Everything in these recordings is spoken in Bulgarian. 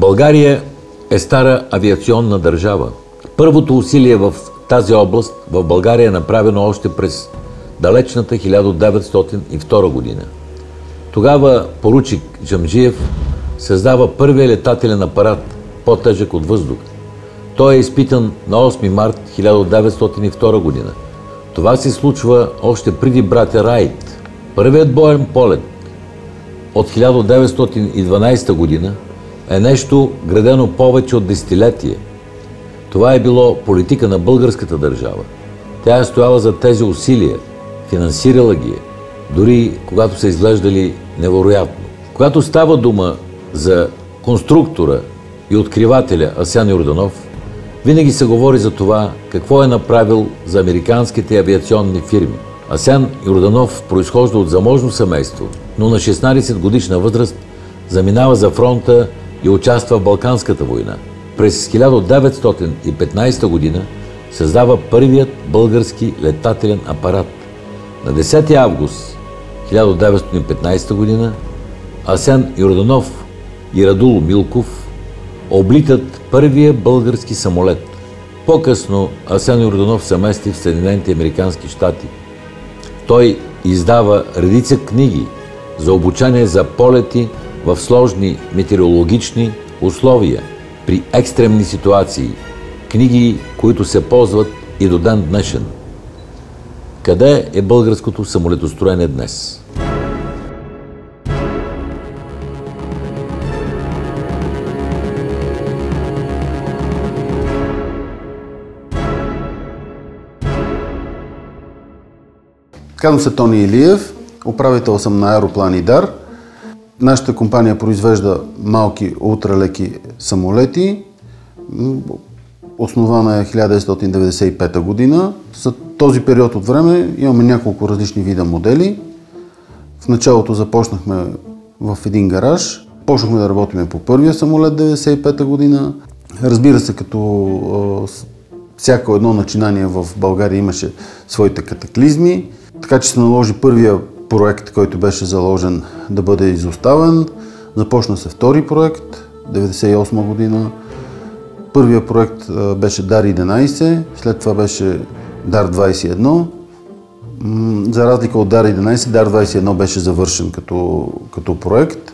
България е стара авиационна държава. Първото усилие в тази област в България е направено още през далечната 1902 година. Тогава поручик Джамджиев създава първия летателен апарат, по-тежък от въздух. Той е изпитан на 8 март 1902 година. Това се случва още преди братя Райт. Първият боен полет от 1912 година е нещо градено повече от десетилетие. Това е било политика на българската държава. Тя е стояла за тези усилия, финансирала ги е, дори когато са изглеждали невероятно. Когато става дума за конструктора и откривателя Асен Йорданов, винаги се говори за това какво е направил за американските авиационни фирми. Асен Йорданов произхожда от заможно семейство, но на 16 годишна възраст заминава за фронта и участва в Балканската война. През 1915 година създава първият български летателен апарат. На 10 август 1915 година Асен Йорданов и Радул Милков облитат първия български самолет. По-късно Асен Йорданов се мести в Съединените американски щати. Той издава редица книги за обучение за полети в сложни метеорологични условия при екстремни ситуации. Книги, които се ползват и до ден днешен. Къде е българското самолетостроене днес? Казвам се Тони Илиев, управител съм на Аероплан ДАР. Нашата компания произвежда малки ултралеки самолети. Основана е 1995 година. За този период от време имаме няколко различни вида модели. В началото започнахме в един гараж. Почнахме да работим по първия самолет 1995 година. Разбира се, като всяко едно начинание в България имаше своите катаклизми. Така че се наложи първия проект, който беше заложен, да бъде изоставен. Започна се втори проект, 1998 година. Първия проект беше ДАР 11, след това беше ДАР 21. За разлика от ДАР 11, ДАР 21 беше завършен като проект.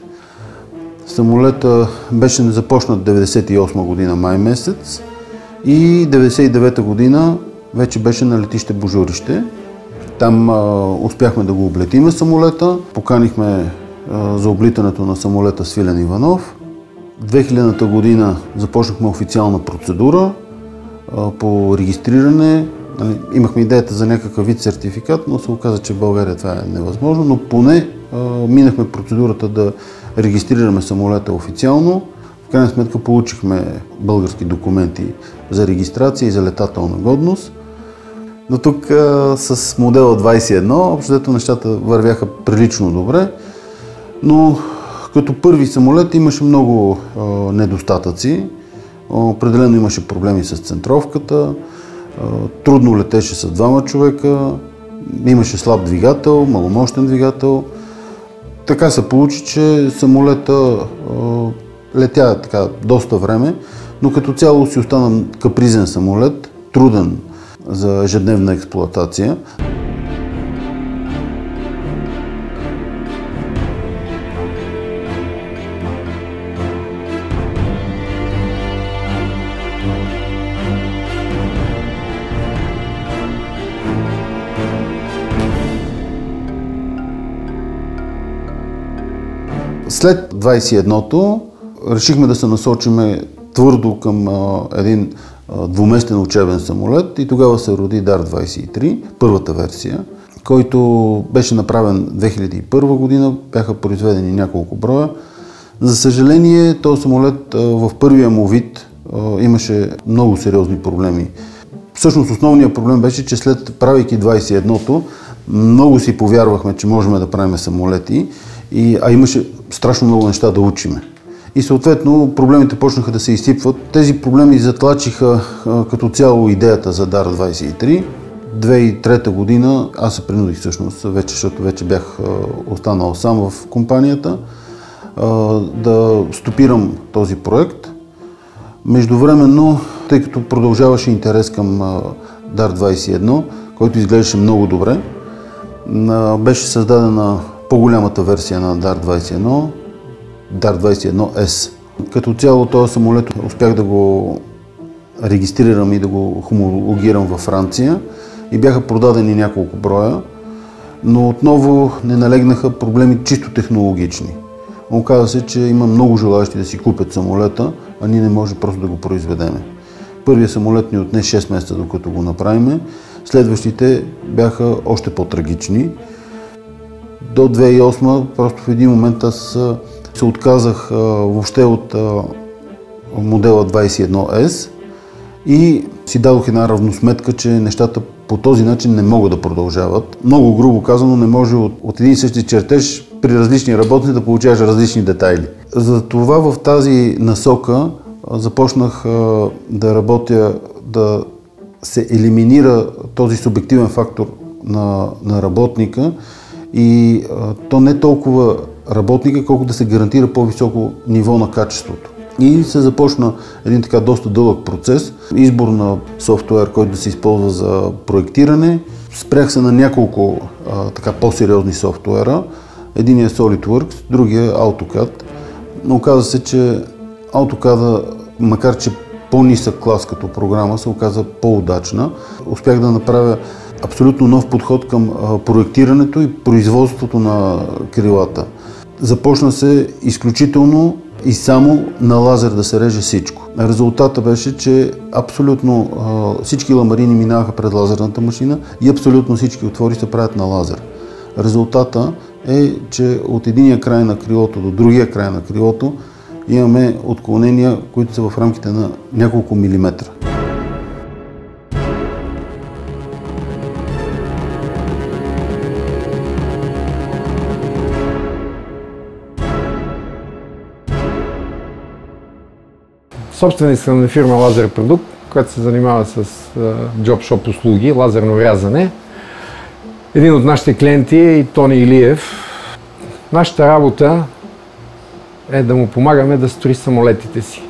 Самолета беше започнат 1998 година май месец и 1999 година вече беше на летище Божурище. Там успяхме да го облетиме самолета, поканихме за облитането на самолета Свилен Иванов. 2000-та година започнахме официална процедура по регистриране. Имахме идеята за някакъв вид сертификат, но се оказа, че в България това е невъзможно, но поне минахме процедурата да регистрираме самолета официално. В крайна сметка получихме български документи за регистрация и за летателна годност. Но тук с модела 21, общо нещата вървяха прилично добре, но като първи самолет имаше много недостатъци. Определено имаше проблеми с центровката, трудно летеше с двама човека, имаше слаб двигател, маломощен двигател. Така се получи, че самолета летя така доста време, но като цяло си остана капризен самолет, труден за ежедневна експлоатация. След 21-то решихме да се насочим твърдо към един двуместен учебен самолет и тогава се роди ДАР 23, първата версия, който беше направен 2001 година, бяха произведени няколко броя. За съжаление, този самолет в първия му вид имаше много сериозни проблеми. Всъщност основният проблем беше, че след правейки 21-то, много си повярвахме, че можем да правим самолети, а имаше страшно много неща да учиме. И съответно проблемите почнаха да се изсипват. Тези проблеми затлачиха като цяло идеята за ДАР 23. 2003 година аз се принудих всъщност, защото вече бях останал сам в компанията. да стопирам този проект. Междувременно, тъй като продължаваше интерес към Dart-21, който изглеждаше много добре, беше създадена по-голямата версия на Dart-21, Dart-21S. Като цяло този самолет успях да го регистрирам и да го хомологирам във Франция и бяха продадени няколко броя, но отново не налегнаха проблеми чисто технологични. Оказва се, че има много желаящи да си купят самолета, а ние не можем просто да го произведеме. Първият самолет ни отне 6 месеца, докато го направиме. Следващите бяха още по-трагични. До 2008 просто в един момент аз се отказах въобще от модела 21S и си дадох една равносметка, че нещата по този начин не могат да продължават. Много грубо казано, не може от един и същи чертеж при различни работници да получаваш различни детайли. Затова в тази насока започнах да работя, да се елиминира този субективен фактор на работника и то не толкова работника, колко да се гарантира по-високо ниво на качеството. И се започна един така доста дълъг процес, избор на софтуер, който да се използва за проектиране. Спрях се на няколко така по-сериозни софтуера. Единият е SolidWorks, другия е AutoCAD. Но оказа се, че AutoCAD, макар че по-нисък клас като програма, се оказа по-удачна. Успях да направя абсолютно нов подход към проектирането и производството на крилата. Започна се изключително и само на лазер да се реже всичко. Резултата беше, че абсолютно всички ламарини минаваха пред лазерната машина и абсолютно всички отвори се правят на лазер. Резултата е, че от единия край на крилото до другия край на крилото имаме отклонения, които са в рамките на няколко милиметра. Собственик съм на фирма Лазер Продукт, която се занимава с джоб-шоп услуги, лазерно рязане. Един от нашите клиенти е и Тони Илиев. Нашата работа е да му помагаме да строи самолетите си.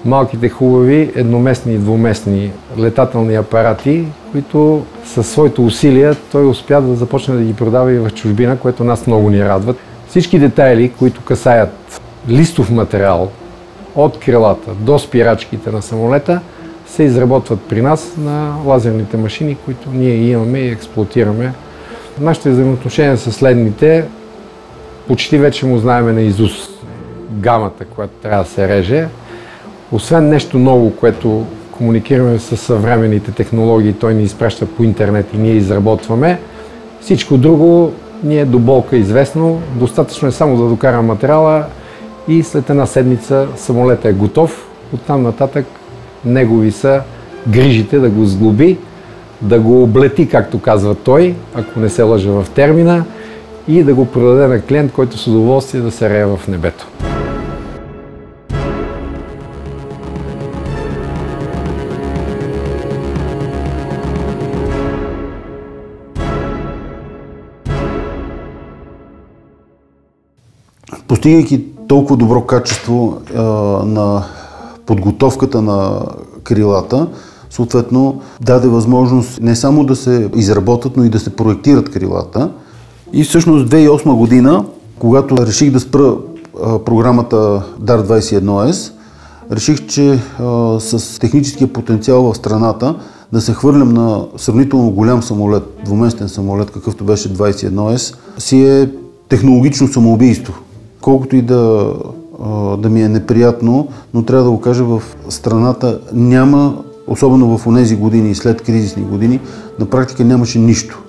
Малките хубави едноместни и двуместни летателни апарати, които със своите усилия той успя да започне да ги продава и в чужбина, което нас много ни радват. Всички детайли, които касаят листов материал, от крилата до спирачките на самолета, се изработват при нас на лазерните машини, които ние имаме и експлоатираме. Нашите взаимоотношения са следните. Почти вече му знаем наизуст гамата, която трябва да се реже. Освен нещо ново, което комуникираме с съвременните технологии, той ни изпраща по интернет и ние изработваме. Всичко друго ни е до болка известно. Достатъчно е само да докарам материала и след една седмица самолетът е готов. Оттам нататък негови са грижите да го сглоби, да го облети, както казва той, ако не се лъжа в термина, и да го продаде на клиент, който с удоволствие да се рее в небето. Постигайки толкова добро качество на подготовката на крилата, съответно даде възможност не само да се изработят, но и да се проектират крилата. И всъщност 2008 година, когато реших да спра програмата Dart-21S, реших, че с техническия потенциал в страната да се хвърлям на сравнително голям самолет, двуместен самолет, какъвто беше 21S, си е технологично самоубийство. Колкото и да ми е неприятно, но трябва да го кажа, в страната няма, особено в онези години и след кризисни години, на практика нямаше нищо.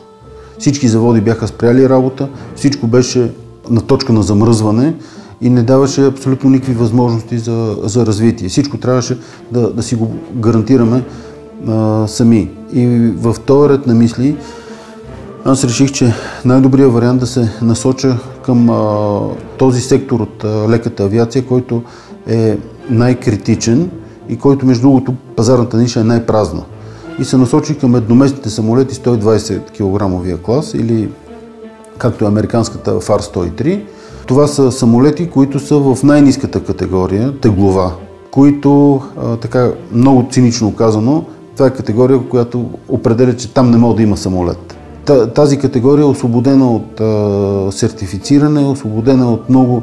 Всички заводи бяха спряли работа, всичко беше на точка на замръзване и не даваше абсолютно никакви възможности за развитие. Всичко трябваше да си го гарантираме сами. И в този ред на мисли аз реших, че най-добрият вариант да се насоча към този сектор от леката авиация, който е най-критичен и който, между другото, пазарната ниша е най-празна. И се насочи към едноместните самолети 120 кг клас или както е американската FAR 103. Това са самолети, които са в най-ниската категория, теглова, които, така много цинично казано, това е категория, която определя, че там не може да има самолет. Тази категория е освободена от сертифициране, освободена от много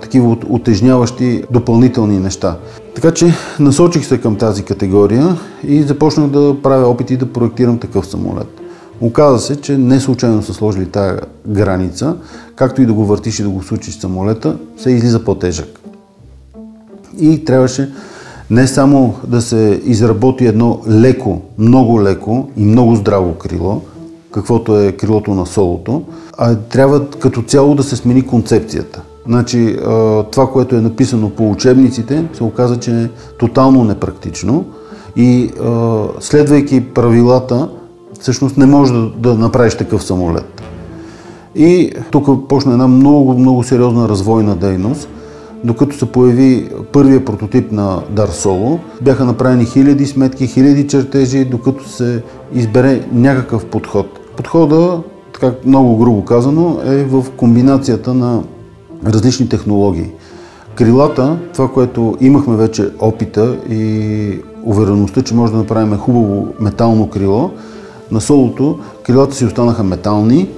такива утежняващи допълнителни неща. Така че насочих се към тази категория и започнах да правя опити да проектирам такъв самолет. Оказа се, че не случайно са сложили тая граница, както и да го въртиш и да го случиш самолета, се излиза по-тежък. И трябваше не само да се изработи едно леко, много леко и много здраво крило, каквото е крилото на Солото, а трябва като цяло да се смени концепцията. Значи, това, което е написано по учебниците, се оказа, че е тотално непрактично и следвайки правилата, всъщност не можеш да направиш такъв самолет. И тук почна една много сериозна развойна дейност. Докато се появи първия прототип на Дар Соло, бяха направени хиляди сметки, хиляди чертежи, докато се избере някакъв подход. Подходът, така много грубо казано, е в комбинацията на различни технологии. Крилата, това, което имахме вече опита и увереността, че може да направим хубаво метално крило, на Солото крилата си останаха метални,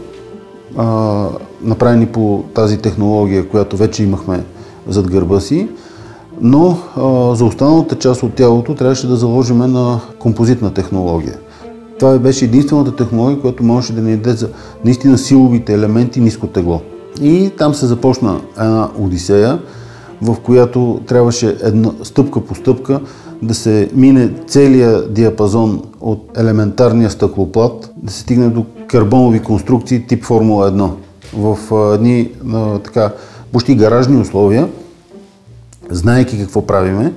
направени по тази технология, която вече имахме зад гърба си, но за останалата част от тялото трябваше да заложим на композитна технология. Това беше единствената технология, която можеше да ни даде за наистина силовите елементи ниско тегло. И там се започна една одисея, в която трябваше стъпка по стъпка да се мине целият диапазон от елементарния стъклоплат, да се стигне до карбонови конструкции тип Формула 1. В едни така почти гаражни условия, знаейки какво правиме,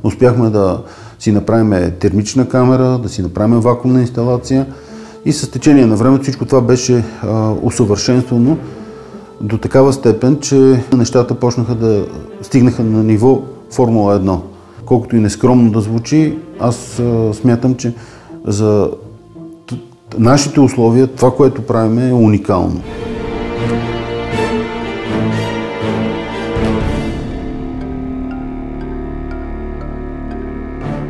успяхме да си направим термична камера, да си направим вакуумна инсталация и с течение на времето всичко това беше усъвършенствано до такава степен, че нещата почнаха да стигнаха на ниво Формула 1. Колкото и нескромно да звучи, аз смятам, че за нашите условия това, което правим, е уникално.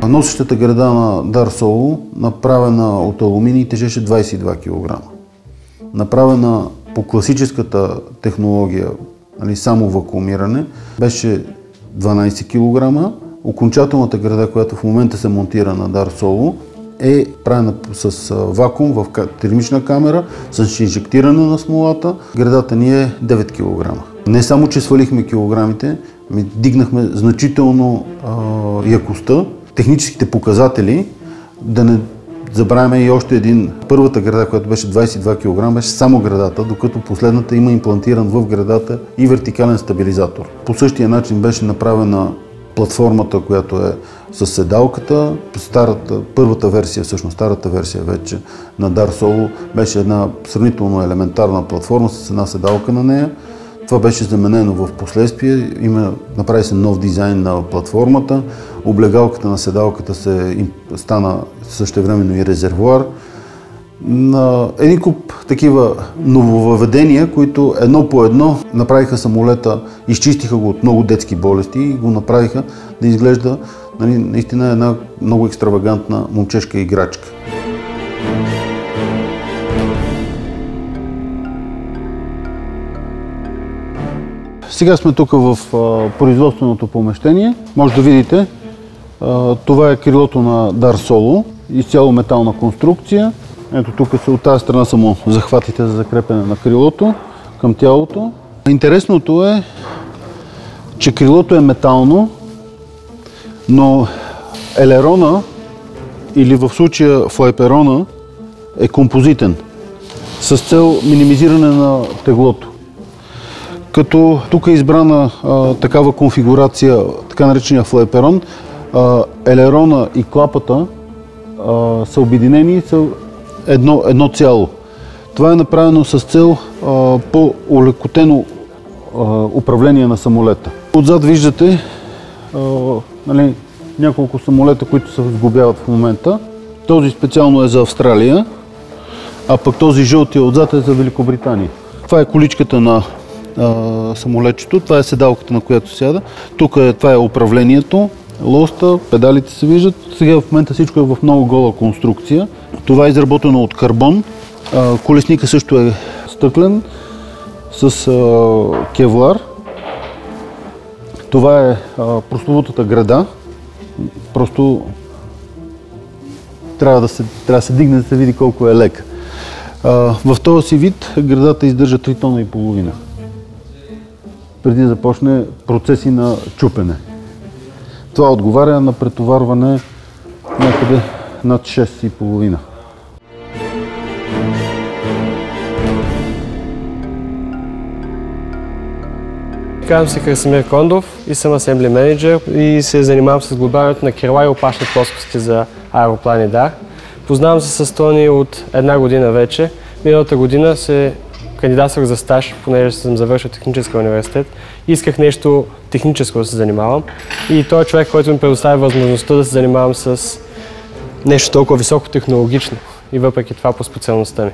Носещата града на Дар Соло, направена от алуминий, тежеше 22 кг. Направена по класическата технология, само вакуумиране, беше 12 кг. Окончателната града, която в момента се монтира на Дар Соло, е правена с вакуум в термична камера, с инжектиране на смолата. Градата ни е 9 кг. Не само, че свалихме килограмите, дигнахме значително якостта, техническите показатели, да не забравяме и още един. Първата града, която беше 22 кг, беше само градата, докато последната има имплантиран в градата и вертикален стабилизатор. По същия начин беше направена платформата, която е с седалката. Първата версия, всъщност старата версия вече на Дар Соло, беше една сравнително елементарна платформа с една седалка на нея. Това беше заменено в последствие. Направи се нов дизайн на платформата. Облегалката на седалката стана същевременно и резервоар. Един куп такива нововъведения, които едно по едно направиха самолета, изчистиха го от много детски болести и го направиха да изглежда наистина една много екстравагантна момчешка играчка. Сега сме тук в производственото помещение. Може да видите, това е крилото на Дар Соло, изцяло метална конструкция. Ето тук от тази страна са му захватите за закрепене на крилото към тялото. Интересното е, че крилото е метално, но елерона или в случая флайперона е композитен с цел минимизиране на теглото. Като тук е избрана такава конфигурация, така наречения флайперон, елерона и клапата са обединени и са едно цяло. Това е направено с цел по-олекотено управление на самолета. Отзад виждате няколко самолета, които се сглобяват в момента. Този специално е за Австралия, а пък този жълтия отзад е за Великобритания. Това е количката на самолетчето. Това е седалката, на която сяда. Тук това е управлението, лоста, педалите се виждат. Сега в момента всичко е в много гола конструкция. Това е изработено от карбон. Колесника също е стъклен с кевлар. Това е прословутата града. Просто трябва да се дигне, да се види колко е лека. В този си вид градата издържа 3,5 тона, преди да започне процеси на чупене. Това отговаря на претоварване някъде над 6,5. Казвам се Красимир Кондов и съм асембли менеджер и се занимавам с глобалното на крила и опашни плоскости за аероплани дар. Познавам се с Тони от 1 година вече. Миналата година се кандидатствах за стаж, понеже съм завършил технически университет. Исках нещо техническо да се занимавам и той е човек, който ми предоставя възможността да се занимавам с нещо толкова високотехнологично и въпреки това по специалността ми.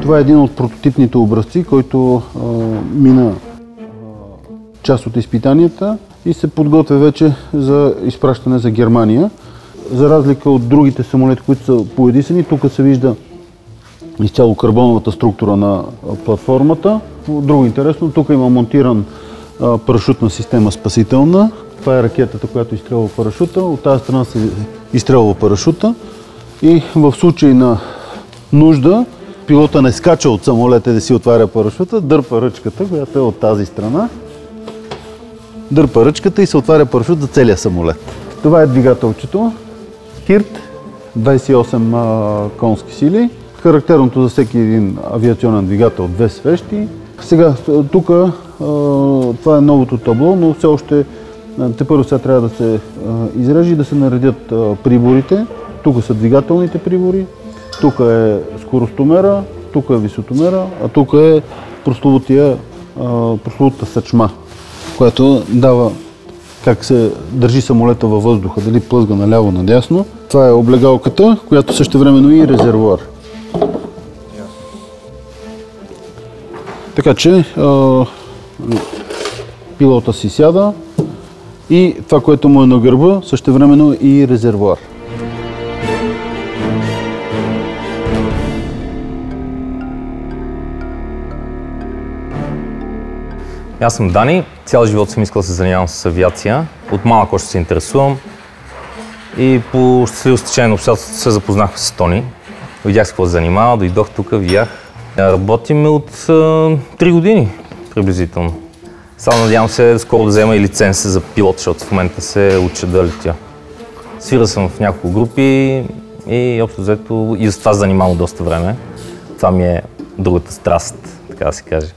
Това е един от прототипните образци, който мина част от изпитанията и се подготвя вече за изпращане за Германия. За разлика от другите самолети, които са поедисани, тук се вижда изцяло карбоновата структура на платформата. Друго интересно, тук има монтиран парашютна система спасителна. Това е ракетата, която изстрелва парашута. От тази страна се изстрелва парашута и в случай на нужда пилота не скача от самолета да си отваря парашута, дърпа ръчката, която е от тази страна. Дърпа ръчката и се отваря парашут за целия самолет. Това е двигателчето. Хирт, 28 конски сили. Характерното за всеки един авиационен двигател, 2 свещи. Сега, тук това е новото табло, но все още тепърво сега трябва да се изреже и да се наредят приборите. Тук са двигателните прибори, тук е скоростомера, тук е висотомера, а тук е прословутата съчма, която дава как се държи самолета във въздуха, дали плъзга наляво-надясно. Това е облегалката, която същевременно и резервоар. Така че пилота си сяда и това, което му е на гърба, същевременно и резервоар. Аз съм Дани, цял живот съм искал да се занимавам с авиация. От малък още се интересувам и по щастливо стечение на обстоятелствата се запознах с Тони. Видях с какво се занимава, дойдох тук, видях. Работим от 3 години приблизително. Само надявам се скоро да взема и лиценз за пилот, защото в момента се уча да летя. Свирал съм в няколко групи и общо взето и за това се занимавам доста време. Това ми е другата страст, така да се каже.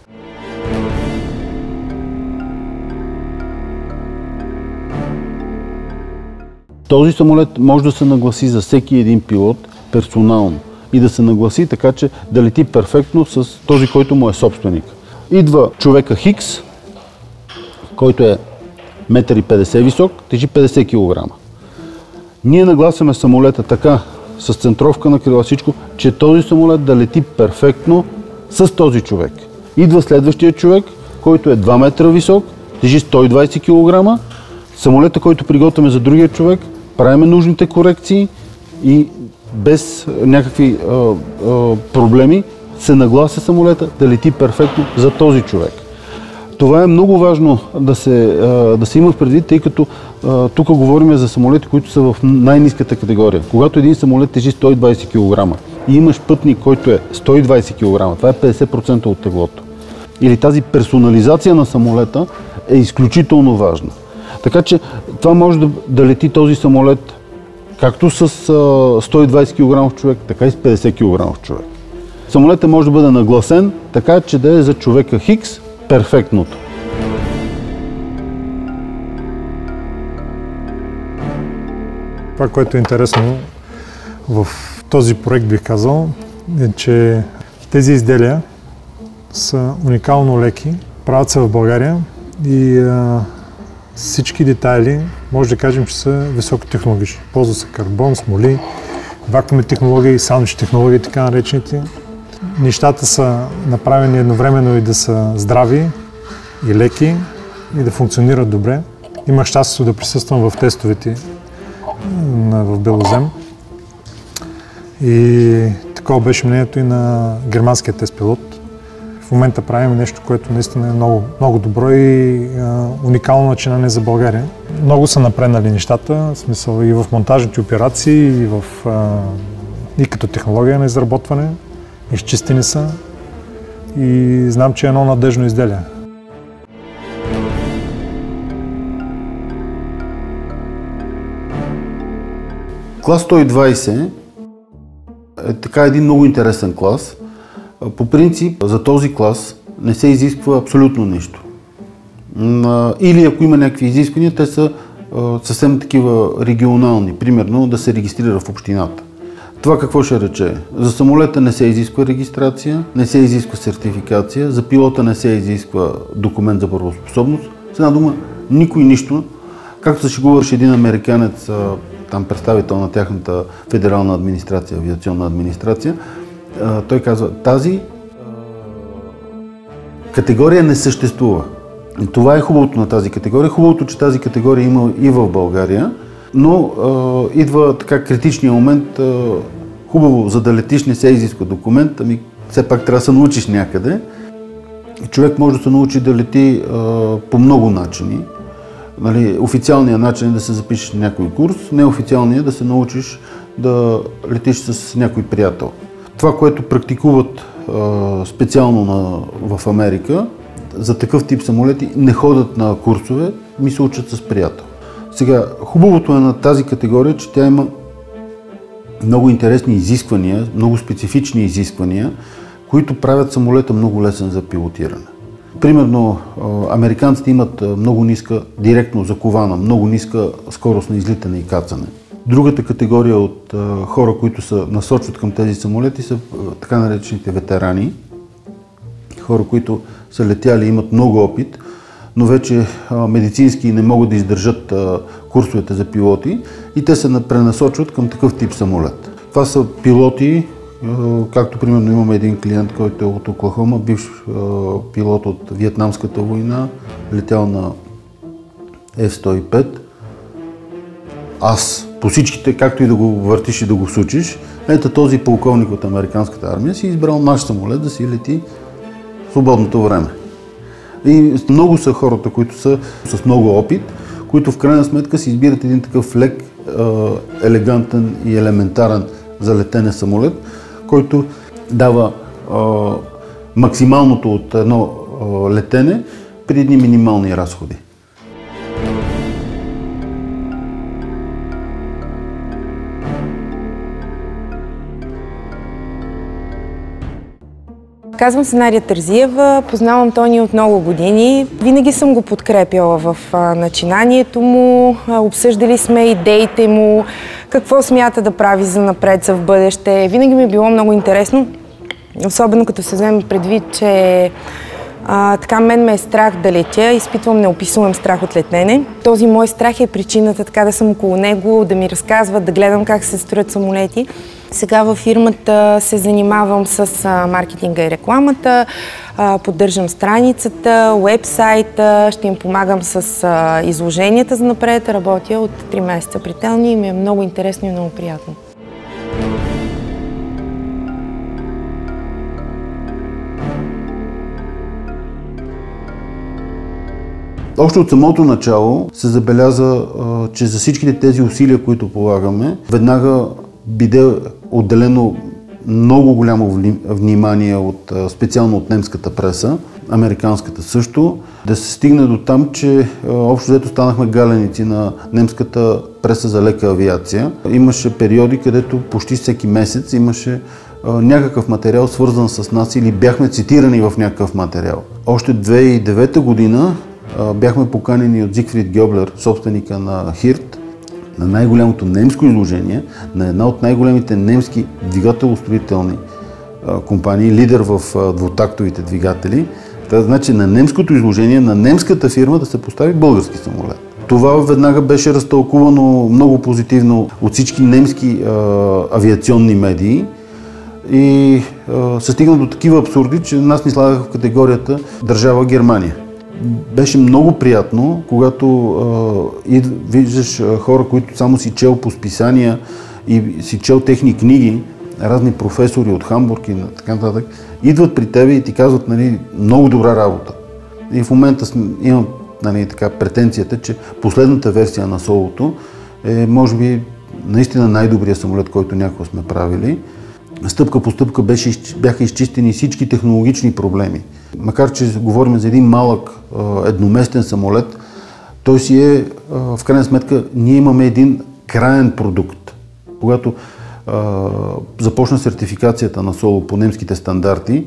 Този самолет може да се нагласи за всеки един пилот персонално и да се нагласи така, че да лети перфектно с този, който му е собственик. Идва човека Хикс, който е 1,50 м висок, тежи 50 кг. Ние нагласяме самолета така, с центровка на крила, всичко, че този самолет да лети перфектно с този човек. Идва следващия човек, който е 2 метра висок, тежи 120 кг. Самолета, който приготвяме за другия човек, правиме нужните корекции и без някакви проблеми се наглася самолета да лети перфектно за този човек. Това е много важно да се има в предвид, тъй като тук говорим за самолети, които са в най-ниската категория. Когато един самолет тежи 120 кг и имаш пътник, който е 120 кг, това е 50% от теглото. Или тази персонализация на самолета е изключително важна. Така че това може да лети този самолет както с 120 кг човек, така и с 50 кг човек. Самолетът може да бъде нагласен така, че да е за човека Хикс перфектното. Това, което е интересно в този проект, бих казал, е, че тези изделия са уникално леки, правят се в България и всички детайли може да кажем, че са високотехнологични. Ползва се карбон, смоли, вакуумни технологии, сандвич технологии, така наречените. Нещата са направени едновременно и да са здрави и леки и да функционират добре. Имах щастието да присъствам в тестовете в Белозем. И такова беше мнението и на германския тест пилот. В момента правим нещо, което наистина е много, много добро и уникално начинание за България. Много са напреднали нещата, в смисъл и в монтажните операции, и като технология на изработване. Изчистени са и знам, че е едно надежно изделие. Клас 120 е така един много интересен клас. По принцип, за този клас не се изисква абсолютно нищо. Или ако има някакви изисквания, те са съвсем такива регионални. Примерно да се регистрира в общината. Това какво ще рече? За самолета не се изисква регистрация, не се изисква сертификация, за пилота не се изисква документ за правоспособност. С една дума, никой нищо. Както се шегуваше един американец, там представител на тяхната федерална администрация, авиационна администрация, той казва, тази категория не съществува. И това е хубавото на тази категория. Хубавото, че тази категория има и в България, но идва така критичния момент. Хубаво, за да летиш не се изисква документ, ами все пак трябва да се научиш някъде. Човек може да се научи да лети по много начини. Нали, официалният начин е да се запишеш на някой курс, неофициалният е да се научиш да летиш с някой приятел. Това, което практикуват специално в Америка, за такъв тип самолети не ходят на курсове, ми се учат с приятел. Сега, хубавото е на тази категория, че тя има много интересни изисквания, много специфични изисквания, които правят самолета много лесен за пилотиране. Примерно, американците имат много ниска, директно закована, много ниска скорост на излитане и кацане. Другата категория от хора, които се насочват към тези самолети, са така наречените ветерани. Хора, които са летяли, имат много опит, но вече медицински не могат да издържат курсовете за пилоти и те се пренасочват към такъв тип самолет. Това са пилоти, както примерно имаме един клиент, който е от Оклахома, бивш пилот от Виетнамската война, летял на F-105. Аз по всичките, както и да го въртиш и да го сучиш, ето този полковник от американската армия си избрал наш самолет да си лети в свободното време. И много са хората, които са с много опит, които в крайна сметка си избират един такъв лек, елегантен и елементарен за летене самолет, който дава максималното от едно летене при едни минимални разходи. Казвам се Надя Терзиева, познавам Тони от много години. Винаги съм го подкрепяла в начинанието му, обсъждали сме идеите му, какво смята да прави за напред, за в бъдеще. Винаги ми е било много интересно, особено като се вземе предвид, че така мен ме е страх да летя, изпитвам неописуем страх от летене. Този мой страх е причината така да съм около него, да ми разказва, да гледам как се строят самолети. Сега във фирмата се занимавам с маркетинга и рекламата, поддържам страницата, уебсайта, ще им помагам с изложенията за напред. Работя от 3 месеца при Телни и ми е много интересно и много приятно. Още от самото начало се забеляза, че за всичките тези усилия, които полагаме, веднага биде отделено много голямо внимание специално от немската преса, американската също, да се стигне до там, че общо взето станахме галеници на немската преса за лека авиация. Имаше периоди, където почти всеки месец имаше някакъв материал свързан с нас или бяхме цитирани в някакъв материал. Още 2009 година бяхме поканени от Зигфрид Гьоблер, собственика на Хирт, на най-голямото немско изложение, на една от най-големите немски двигателостроителни компании, лидер в двутактовите двигатели. Значи на немското изложение, на немската фирма да се постави български самолет. Това веднага беше разтълкувано много позитивно от всички немски авиационни медии и се стигна до такива абсурди, че нас ни слагаха в категорията държава Германия. Беше много приятно, когато виждаш хора, които само си чел по списания и си чел техни книги, разни професори от Хамбург и така нататък, идват при тебе и ти казват, нали, много добра работа. И в момента имам, нали, така, претенцията, че последната версия на Солото е, може би, наистина най-добрият самолет, който някога сме правили. Стъпка по стъпка бяха изчистени всички технологични проблеми. Макар че говорим за един малък едноместен самолет, той си е, в крайна сметка, ние имаме един краен продукт. Когато започна сертификацията на Соло по немските стандарти,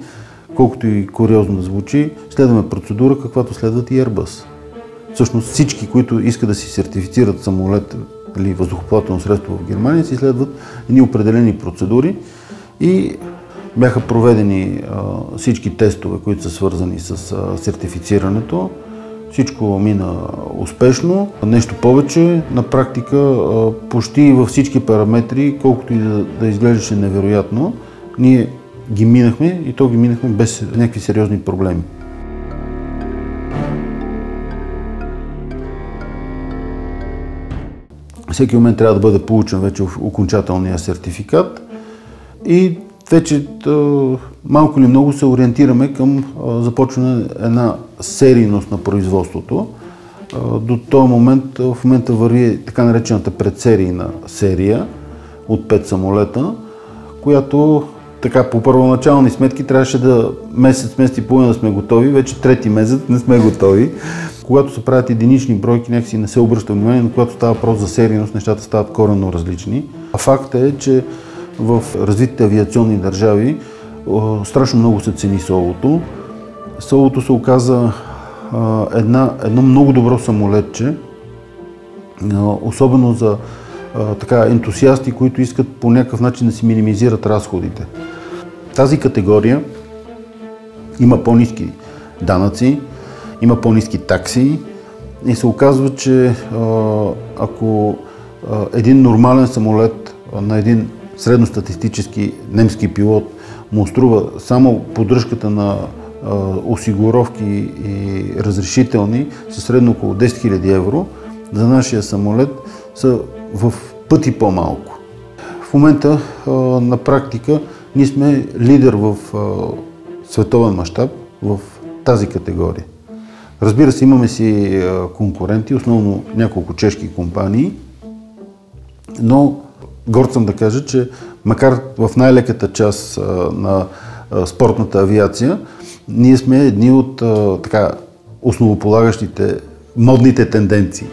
колкото и куриозно да звучи, следваме процедура, каквато следват и Airbus. Всъщност всички, които искат да си сертифицират самолет или въздухоплавателно средство в Германия, си следват едни определени процедури и бяха проведени всички тестове, които са свързани с сертифицирането. Всичко мина успешно. Нещо повече, на практика почти във всички параметри, колкото и да изглеждаше невероятно, ние ги минахме и то ги минахме без някакви сериозни проблеми. Всеки момент трябва да бъде получен вече окончателния сертификат и вече малко или много се ориентираме към започване една серийност на производството. До този момент, в момента върви така наречената предсерийна серия от 5 самолета, която така по първоначални сметки трябваше да месец и половина да сме готови, вече трети месец не сме готови. Когато се правят единични бройки, някакси не се обръща внимание, но когато става въпрос за серийност, нещата стават коренно различни. А факт е, че в развитите авиационни държави страшно много се цени Солото. Солото се оказа едно много добро самолетче, особено за ентусиасти, които искат по някакъв начин да си минимизират разходите. Тази категория има по-ниски данъци, има по-ниски такси и се оказва, че ако един нормален самолет на един средностатистически немски пилот му струва само поддръжката на осигуровки и разрешителни са средно около 10 000 евро, за нашия самолет са в пъти по-малко. В момента на практика ние сме лидер в световен мащаб в тази категория. Разбира се, имаме си конкуренти, основно няколко чешки компании, но горд съм да кажа, че макар в най-леката част на спортната авиация, ние сме едни от основополагащите модните тенденции.